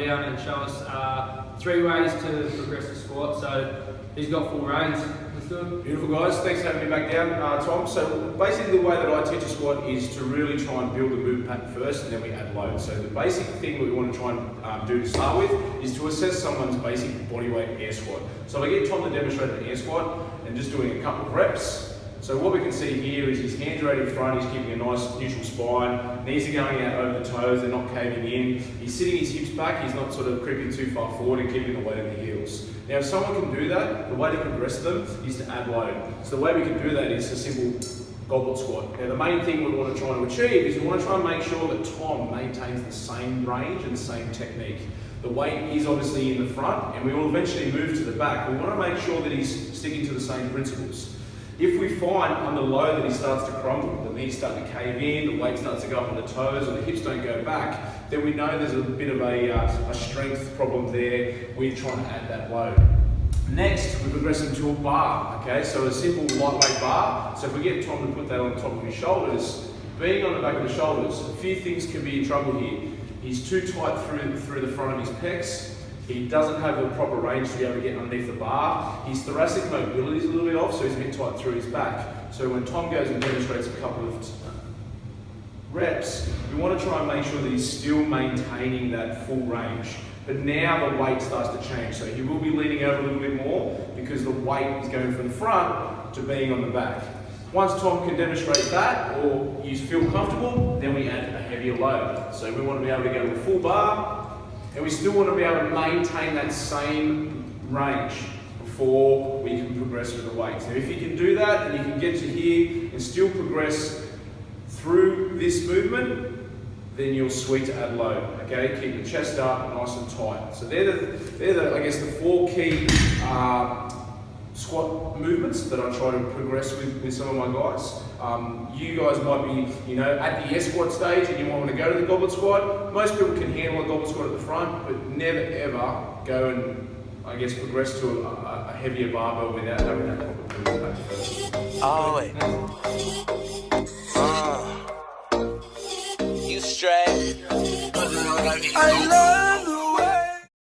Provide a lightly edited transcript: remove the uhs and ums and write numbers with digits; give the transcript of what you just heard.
down and show us 3 ways to progress the squat. So he's got full reins. Let's do it. Beautiful guys, thanks for having me back down, Tom. So basically the way that I teach a squat is to really try and build a movement pattern first and then we add load. So the basic thing that we want to try and do to start with is to assess someone's basic body weight air squat. So I get Tom to demonstrate an air squat and just doing a couple of reps. So what we can see here is his hands are right in front, he's keeping a nice neutral spine, knees are going out over the toes, they're not caving in. He's sitting his hips back, he's not sort of creeping too far forward and keeping the weight in the heels. Now if someone can do that, the way to progress them is to add load. So the way we can do that is a simple goblet squat. Now the main thing we want to try to achieve is we want to try and make sure that Tom maintains the same range and the same technique. The weight is obviously in the front and we will eventually move to the back. We want to make sure that he's sticking to the same principles. If we find under load that he starts to crumble, the knees start to cave in, the weight starts to go up on the toes, or the hips don't go back, then we know there's a bit of a strength problem there. We're trying to add that load. Next, we progress into a bar, okay? So a simple lightweight bar. So if we get Tom to put that on top of his shoulders, being on the back of the shoulders, a few things can be in trouble here. He's too tight through the front of his pecs. He doesn't have the proper range to be able to get underneath the bar. His thoracic mobility is a little bit off, so he's a bit tight through his back. So when Tom goes and demonstrates a couple of reps, we want to try and make sure that he's still maintaining that full range. But now the weight starts to change, so he will be leaning over a little bit more because the weight is going from the front to being on the back. Once Tom can demonstrate that, or you feel comfortable, then we add a heavier load. So we want to be able to go to a full bar, and we still want to be able to maintain that same range before we can progress with the weights. Now if you can do that, and you can get to here and still progress through this movement, then you're sweet to add load, okay? Keep the chest up, nice and tight. So they're the I guess, the 4 key squat movements that I try to progress with some of my guys. You guys might be, at the air squat stage and you might want to go to the goblet squat. Most people can handle a goblet squat at the front, but never ever go and, I guess, progress to a heavier barbell without having that proper movement back first. Oh, wait. You straight. I love